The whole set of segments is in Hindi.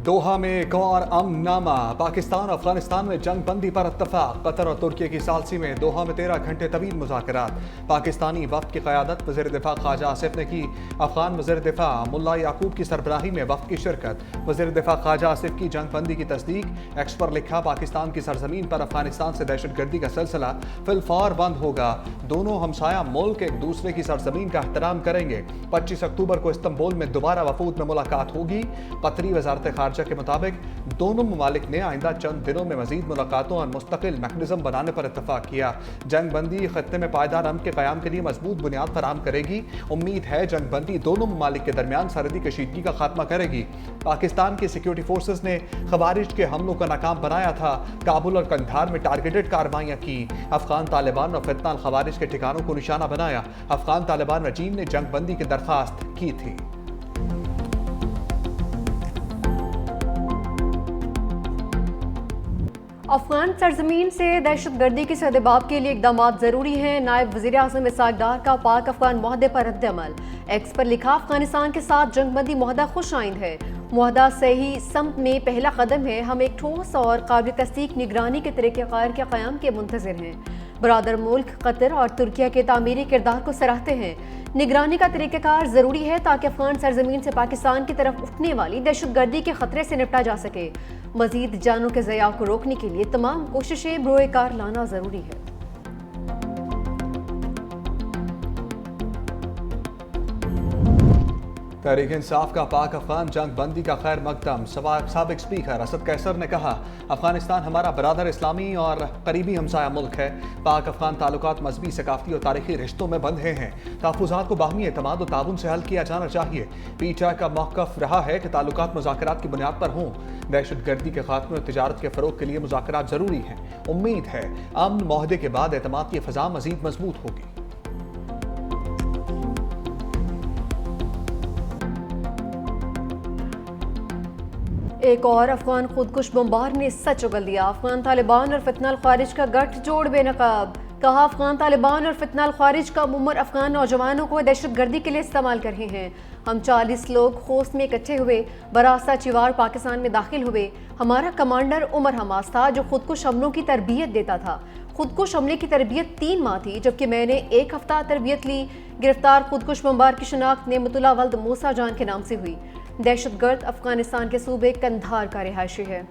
दोहा में एक और अमननामा। पाकिस्तान अफगानिस्तान में जंग बंदी पर इत्तफाक। कतर और तुर्की की सालसी में दोहा में 13 घंटे तवील मुज़ाकरात। पाकिस्तानी वफ्द की क़यादत वज़ीर दिफ़ा ख्वाजा आसिफ ने की। अफगान वज़ीर दिफ़ा मुल्ला याकूब की सरबराही में वफ्द की शिरकत। वज़ीर दिफ़ा ख्वाजा आसिफ की जंग बंदी की तस्दीक। एक्स पर लिखा, पाकिस्तान की सरजमीन पर अफगानिस्तान से दहशतगर्दी का सिलसिला फिलफौर बंद होगा। दोनों हमसाया मुल्क एक दूसरे की सरजमीन का एहतराम करेंगे। 25 अक्टूबर को इस्तांबुल में दोबारा वफूद में मुलाकात होगी। पत्री वजारत खारजा के मुताबिक दोनों ममालिक ने आइंदा चंद दिनों में मजीद मुलाकातों और मुस्तकिल मैकेनिज्म बनाने पर इत्तफाक किया। जंग बंदी खत्ते में पायदार अमन के क़याम के लिए मजबूत बुनियाद फराहम करेगी। उम्मीद है जंग बंदी दोनों ममालिक के दरमियान सरहदी कशीदगी का खात्मा करेगी। पाकिस्तान की सिक्योरिटी फोर्सेस ने खवारिज के हमलों को नाकाम बनाया था। काबुल और कंधार में टारगेटेड कार्रवाइयां की। अफगान तालिबान और फितना खवारिज के ठिकानों को निशाना बनाया। अफगान तालिबान रजीम ने जंग बंदी की दरख्वास्त की थी। अफगान सरजमीन से दहशतगर्दी की सदेबाब के लिए इकदाम ज़रूरी हैं। नायब वज़ीर आज़म इसहाक डार का पाक अफगान मुआहदे पर रद्द-ए-अमल। एक्स पर लिखा, अफगानिस्तान के साथ जंगबंदी मुआहदा खुश आइंद है। मुआहदा सही समत में पहला कदम है। हम एक ठोस और काबिल तस्दीक निगरानी के तरीक़ेकार के क़याम के मुंतज़िर हैं। बरादर मुल्क कतर और तुर्किया के तामीरी किरदार को सराहते हैं। निगरानी का तरीक़ेकार ज़रूरी है ताकि अफगान सरजमीन से पाकिस्तान की तरफ उठने वाली दहशतगर्दी के खतरे से निपटा जा सके। मजीद जानों के ज़याव को रोकने के लिए तमाम कोशिशें बरोएकार लाना ज़रूरी है। तहरीक इंसाफ का पाक अफगान जंग बंदी का खैर मकदम। साबिक स्पीकर असद कैसर ने कहा, अफगानिस्तान हमारा बरादर इस्लामी और करीबी हमसाया मुल्क है। पाक अफगान ताल्लुकात मजहबी, सकाफती और तारीखी रिश्तों में बंधे हैं। तहफ़्फ़ुज़ात को बाहमी एतमाद और ताउन से हल किया जाना चाहिए। पीटीआई का मौक़िफ़ रहा है कि ताल्लुकात मुज़ाकरात की बुनियाद पर हों। दहशतगर्दी के खात्मे और तिजारत के फ़रोग़ के लिए मुज़ाकरात ज़रूरी हैं। उम्मीद है अमन मुआहदे के बाद एतमाद की फ़ज़ा मज़ीद मजबूत होगी। एक और अफगान खुदकुश बमबार ने सच उगल दिया। अफगान तालिबान और फितना ख्वारिज का गठजोड़ बेनकाब। कहा, अफगान तालिबान और फितना ख्वारिज का उम्र अफगान नौजवानों को दहशतगर्दी के लिए इस्तेमाल कर रहे हैं। हम 40 लोग खोस्त में इकट्ठे हुए, बरास्ता चिवार पाकिस्तान में दाखिल हुए। हमारा कमांडर उमर हमास था जो खुदकुश हमलों की तरबियत देता था। खुदकुश हमले की तरबियत 3 माह थी, जबकि मैंने 1 हफ्ता तरबियत ली। गिरफ्तार खुदकुश बमबार की शनाख्त नेमतुल्लाह वल्द मूसा जान के नाम से हुई। दहशतगर्द अफगानिस्तान के सूबे कंधार का रिहायशी है।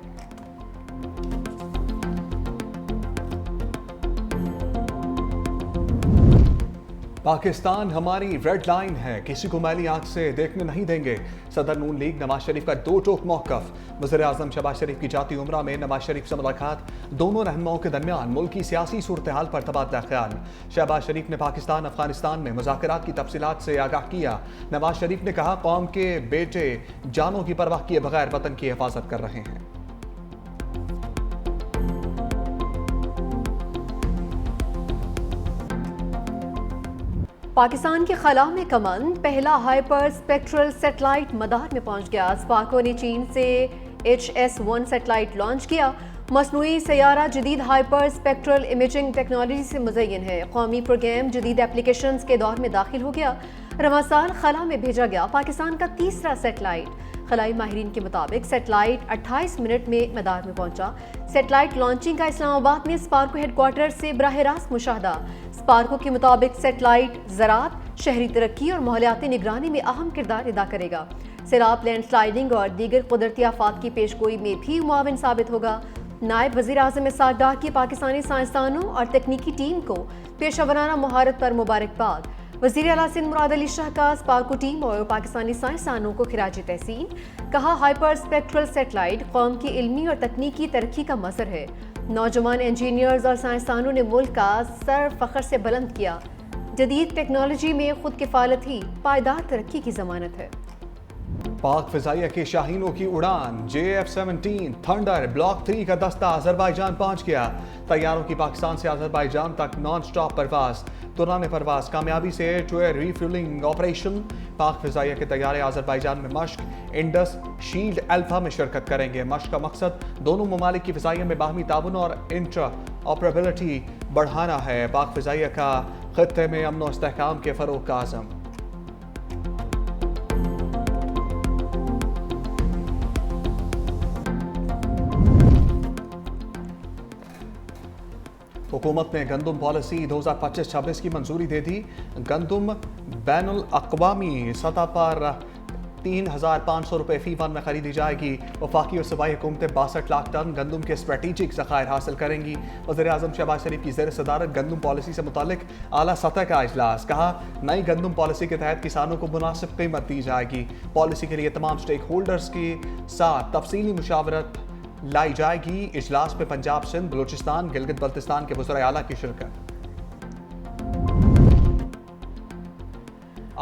पाकिस्तान हमारी रेड लाइन है, किसी को मैली आंख से देखने नहीं देंगे। सदर नून लीग नवाज शरीफ का दो टोक मौक़िफ़। वज़ीर आज़म शहबाज शरीफ की जाती उम्रा में नवाज शरीफ से मुलाकात। दोनों रहनुमाओं के दरमियान मुल्की सियासी सूरत हाल पर तबादला ख्याल। शहबाज शरीफ ने पाकिस्तान अफगानिस्तान में मुज़ाकरात की तफसीलात से आगाह किया। नवाज शरीफ ने कहा, कौम के बेटे जानों की परवाह किए बगैर वतन की हिफाजत कर रहे हैं। पाकिस्तान के खला में कमन, पहला हाइपर स्पेक्ट्रल सेटेलाइट मदार में पहुंच गया। स्पार्को ने चीन से HS-1 सेटेलाइट लॉन्च किया। मसनूई सैयारा जदीद हाइपर स्पेक्ट्रल इमेजिंग टेक्नोलॉजी से मुज़य्यन है। कौमी प्रोग्राम जदीद एप्लीकेशंस के दौर में दाखिल हो गया। रवां साल खला में भेजा गया पाकिस्तान का तीसरा सेटेलाइट। खलाई माहिरीन के मुताबिक सेटेलाइट 28 मिनट में मदार में पहुंचा। सेटेलाइट लॉन्चिंग का इस्लामाबाद में स्पार्को हेडक्वार्टर से बराह रास्त मुशाहदा। स्पार्को के मुताबिक सेटेलाइट ज़राअत, शहरी तरक्की और माहौलियाती निगरानी में अहम किरदार अदा करेगा। सैलाब, लैंडस्लाइडिंग और दीगर कुदरती आफात की पेशगोई में भी मुआविन साबित होगा। नायब वज़ीर आज़म इसहाक डार की पाकिस्तानी साइंसदानों और तकनीकी टीम को पेशेवराना महारत पर मुबारकबाद। वज़ीर आला सिंध मुराद अली शाह का स्पार्को टीम और पाकिस्तानी साइंसदानों को खिराज तहसीन। कहा, हाइपर स्पेक्ट्रल सेटेलाइट कौम की इल्मी और तकनीकी तरक्की का मज़हर है। नौजवान इंजीनियर्स और साइंसदानों ने मुल्क का सर फ़ख्र से बुलंद किया। जदीद टेक्नोलॉजी में खुद किफ़ालत ही पायदार तरक्की की ज़मानत है। पाक फ़िज़ाइया के शाहीनों की उड़ान। JF-17 थंडर ब्लॉक 3 का दस्ता अज़रबाईजान पहुंच गया। तैयारों की पाकिस्तान से अज़रबाईजान तक नॉन स्टॉप परवास। तुरान परवास कामयाबी से air to air refuelling operation. Pak फ़िज़ाइया के तैयारे अज़रबाईजान में मश्क इंडस शील्ड अल्फा में शिरकत करेंगे। मश्क का मकसद दोनों ममालिक की फ़िज़ाइया में बाहमी ताउन और इंट्रा ऑपरेबिलिटी बढ़ाना है। पाक फ़िज़ाइया का खत्ते में अमन और इस्तेहकाम के फ़रोग़ का आज़म। हुकूमत ने गंदम पॉलिसी 2025-26 की मंजूरी दे दी। गंदम बैनुल अक़वामी सतह पर 3,500 रुपये फी वन में खरीदी जाएगी। वफाकी और सूबाई हुकूमतें 62 लाख टन गंदम के स्ट्रेटेजिक ज़खायर हासिल करेंगी। वज़ीर-ए-आज़म शहबाज शरीफ की ज़ेर सदारत गंदम पॉलिसी से मुतालिक आला सतह का इजलास। कहा, नई गंदम पॉलिसी के तहत किसानों को मुनासिब कीमत दी जाएगी। पॉलिसी के लिए तमाम स्टेक होल्डर्स के साथ तफसीली मुशावरत लाई जाएगी। इजलास में पंजाब, सिंध, बलूचिस्तान, गिलगित बल्तिस्तान के वज़राए आला की शिरकत।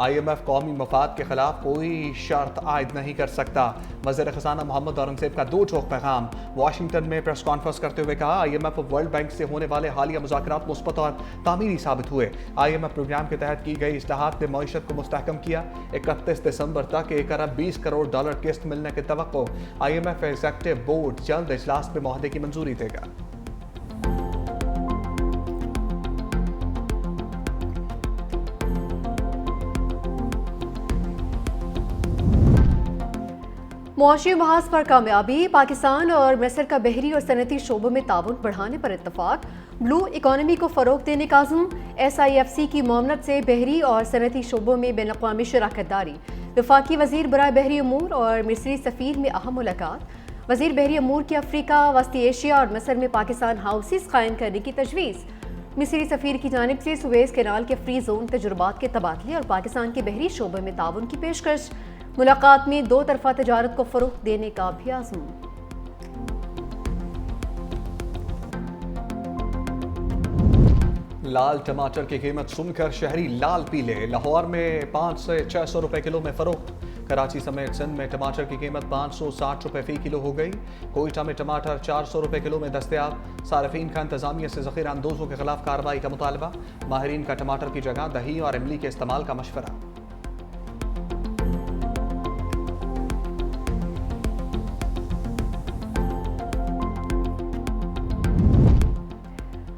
IMF कौमी मफाद के खिलाफ कोई शर्त आयद नहीं कर सकता। वज़ीर ख़ज़ाना मोहम्मद औरंगज़ेब का दो टोक पैगाम। वाशिंगटन में प्रेस कॉन्फ्रेंस करते हुए कहा, IMF और वर्ल्ड बैंक से होने वाले हालिया मुज़ाकरात मुस्बत और तामीरी साबित हुए। IMF प्रोग्राम के तहत की गई इस्लाहात ने मईशत को मुस्तहकम किया। 31 दिसंबर तक 1 अरब 20 करोड़ डॉलर किस्त मिलने की तवक्को। IMF एग्जेक्टिव बोर्ड जल्द इजलास में मुआहदे की मंजूरी देगा। मुआशी बहस पर कामयाबी। पाकिस्तान और मिस्र का बहरी और सनती शोबों में ताउन बढ़ाने पर इत्तफाक। ब्लू इकॉनमी को फ़रोग देने का अज़्म। SIFC की मामलत से बहरी और सनती शोबों में बैनुल-अक़वामी शराकत दारी। वफाकी वज़ीर बराए बहरी अमूर और मिस्री सफ़ीर में अहम मुलाकात। वज़ीर बहरी अमूर की अफ्रीका, वस्ती एशिया और मिस्र में पाकिस्तान हाउसेस कायम करने की तजवीज़। मिस्री सफ़ीर की जानिब से सुएज़ कैनाल के फ्री जोन तजुर्बात के तबादले और पाकिस्तान के बहरी शोबे में ताउन की पेशकश। मुलाकात में दो तरफा तजारत को फ़रोग़ देने का भी आज़म। लाल टमाटर की कीमत सुनकर शहरी लाल पीले। लाहौर में 500 से 600 रुपए किलो में फ़रोख्त। कराची समेत सिंध में टमाटर की कीमत 560 रुपए फ़ी किलो हो गई। कोयटा में टमाटर 400 रुपए किलो में दस्तयाब। सार्फिन का इंतज़ामिया से ज़ख़ीरा अंदोज़ों के खिलाफ कार्रवाई का मुतालबा। माहिरीन का टमाटर की जगह दही और इमली के इस्तेमाल का मशवरा।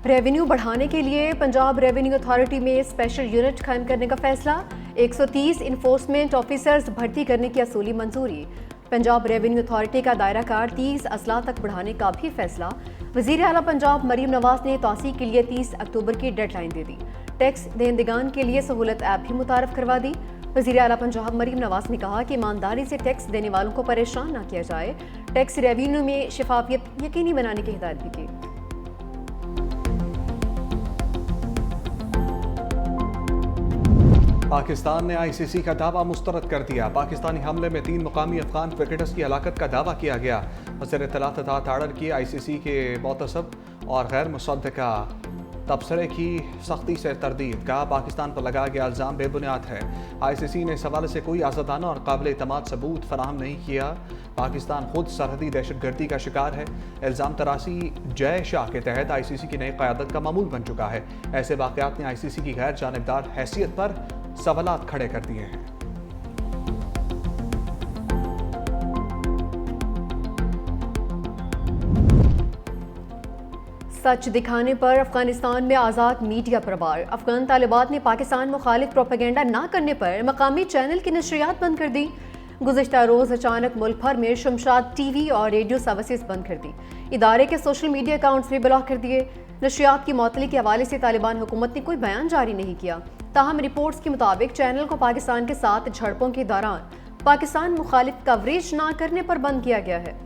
रेवेन्यू बढ़ाने के लिए पंजाब रेवेन्यू अथॉरिटी में स्पेशल यूनिट कायम करने का फैसला। 130 इन्फोर्समेंट ऑफिसर्स भर्ती करने की असूली मंजूरी। पंजाब रेवेन्यू अथॉरिटी का दायरा कार 30 अजला तक बढ़ाने का भी फैसला। वज़ीर आला पंजाब मरीम नवाज ने तौसीक के लिए 30 अक्टूबर की डेडलाइन दे दी। टैक्स दहिंदगान के लिए सहूलत ऐप भी मुतारफ करवा दी। वज़ीर आला पंजाब मरीम नवाज ने कहा कि ईमानदारी से टैक्स देने वालों को परेशान न किया जाए। टैक्स रेवेन्यू में शफाफियत यकीनी बनाने की हिदायत भी की। पाकिस्तान ने ICC का दावा मुस्तरद कर दिया। पाकिस्तानी हमले में 3 मुकामी अफगान क्रिकेटर्स की हलाकत का दावा किया गया। वज़ीर इत्तलात ताड़र की ICC के मोतसब और गैर मुसद्दका तबसरे की सख्ती से तरदीद। कहा, पाकिस्तान पर लगाया गया इल्ज़ाम बेबुनियाद है। ICC ने इस हवाले से कोई आज़ादाना और काबिल एतमाद सबूत फराहम नहीं किया। पाकिस्तान खुद सरहदी दहशतगर्दी का शिकार है। इल्ज़ाम तराशी जय शाह के तहत ICC की नई क़यादत का मामूल बन चुका है। ऐसे वाक़यात ने ICC की गैर जानिबदार हैसियत पर सवालात खड़े कर दिए हैं। सच दिखाने पर अफगानिस्तान में आज़ाद मीडिया पर वार। अफगान तालिबात ने पाकिस्तान मुखालिफ प्रोपेगेंडा ना करने पर मकामी चैनल की नशरियात बंद कर दी। गुज़िश्ता रोज़ अचानक मुल्क भर में शमशाद TV और रेडियो सर्विसेज बंद कर दी। इदारे के सोशल मीडिया अकाउंट्स भी ब्लॉक कर दिए। नशरियात की मअतली के हवाले से तालिबान हुकूमत ने कोई बयान जारी नहीं किया। ताहम रिपोर्ट्स के मुताबिक चैनल को पाकिस्तान के साथ झड़पों के दौरान पाकिस्तान मुखालिफ कवरेज ना करने पर बंद किया गया है।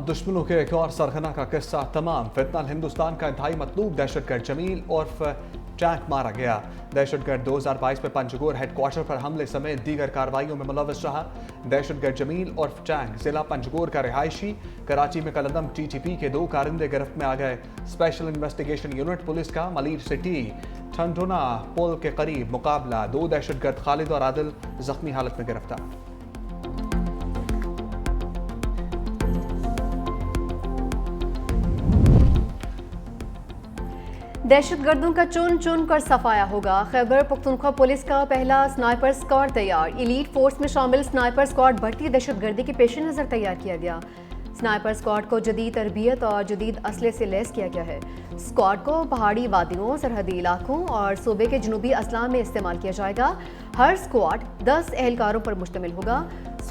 दुश्मनों के एक और सरगना का किस्सा तमाम। फितनल हिंदुस्तान का इंतहाई मतलूब दहशतगर्द जमील उर्फ टैंक मारा गया। दहशतगर्द 2022 में पंजगोर हेडक्वार्टर पर हमले समेत दीगर कार्रवाइयों में मुलव्वस रहा। दहशतगर्द जमील उर्फ टैंक जिला पंजगोर का रिहायशी। कराची में कलदम TTP के 2 कारिंदे गिरफ्त में आ गए। स्पेशल इन्वेस्टिगेशन यूनिट पुलिस का मलीर सिटी ठंडोना पुल के करीब मुकाबला। 2 दहशतगर्द खालिद और आदिल जख्मी हालत में गिरफ्तार। दहशतगर्दों का चुन चुन कर सफाया होगा। खैबर पख्तूनख्वा पुलिस का पहला स्नाइपर स्क्वाड तैयार। एलीट फोर्स में शामिल स्नाइपर स्क्वाड बढ़ती दहशतगर्दी के पेश नज़र तैयार किया गया। स्नाइपर स्क्वाड को जदीद तरबियत और जदीद असले से लैस किया गया है। स्क्वाड को पहाड़ी वादियों, सरहदी इलाकों और सूबे के जनूबी असला में इस्तेमाल किया जाएगा। हर स्क्वाड 10 एहलकारों पर मुश्तमिल होगा।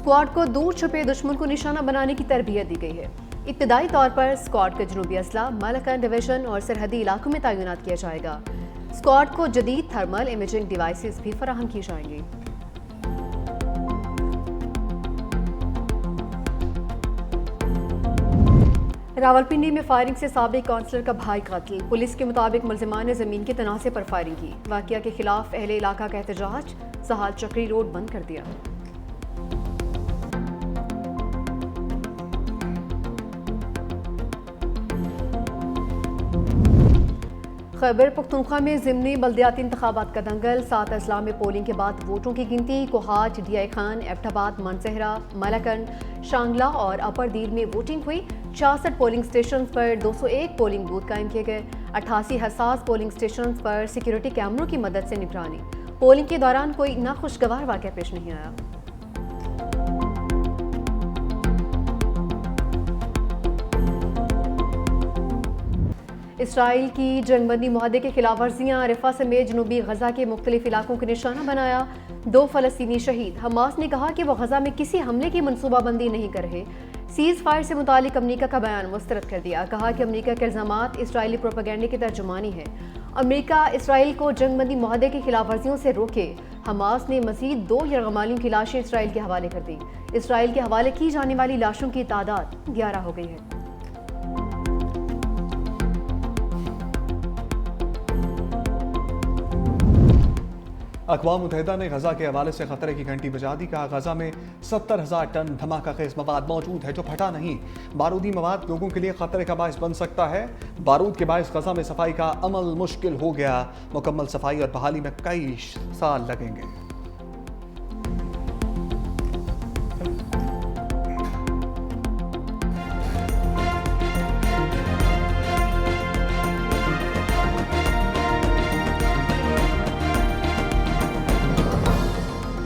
स्क्वाड को दूर छुपे दुश्मन को निशाना बनाने की तरबियत दी गई है। इब्तदाई तौर पर स्क्वाड के जनूबी असला मलकन डिवीजन और सरहदी इलाकों में तैनात किया जाएगा। स्क्वाड को जदीद थर्मल इमेजिंग डिवाइसेस भी फराहम की जाएंगी। रावलपिंडी में फायरिंग से साबिक काउंसलर का भाई कत्ल। पुलिस के मुताबिक मुलजिमान ने जमीन के तनाज़े पर फायरिंग की। वाक़िया के खिलाफ अहले इलाका का एहतजाज, सहाल चक्री रोड बंद कर दिया। खैबर पख्तूनख्वा में ज़िमनी बल्दियाती इंतखाबात का दंगल। 7 अजला में पोलिंग के बाद वोटों की गिनती। कोहाट, डीआई खान, एबटाबाद, मनसहरा, मलकन, शांगला और अपर दीर में वोटिंग हुई। 66 पोलिंग स्टेशन पर 201 पोलिंग बूथ कायम किए गए। 88 हसास पोलिंग स्टेशन पर सिक्योरिटी कैमरों की मदद से निगरानी। पोलिंग के दौरान कोई नाखुशगवार वाक़या पेश नहीं आया। इसराइल की जंगबंदी मुआहदे के खिलाफ वर्जियाँ। रफ़ा समेत जनूबी गजा के मुख्तलिफ इलाकों को निशाना बनाया। 2 फ़लस्तीनी शहीद। हमास ने कहा कि वह गजा में किसी हमले की मनसूबाबंदी नहीं कर रहे। सीज़ फायर से मुतालिक अमरीका का बयान मुस्तरद कर दिया। कहा कि अमरीका के इल्ज़ामात इसराइली प्रोपेगेंडे की तर्जुमानी है। अमरीका इसराइल को जंगबंदी मुआहदे की खिलाफ वर्जियों से रोके। हमास ने मज़ीद 2 यरगमालियों की लाशें इसराइल के हवाले कर दी। इसराइल के हवाले की जाने वाली लाशों की तादाद 11 हो गई है। अक़वाम मुत्तहिदा ने गजा के हवाले से खतरे की घंटी बजा दी। कहा गजा में 70,000 टन धमाका खेज मवाद मौजूद है जो फटा नहीं। बारूदी मवाद लोगों के लिए खतरे का बायस बन सकता है। बारूद के बायस गजा में सफाई का अमल मुश्किल हो गया। मुकम्मल सफाई और बहाली में कई साल लगेंगे।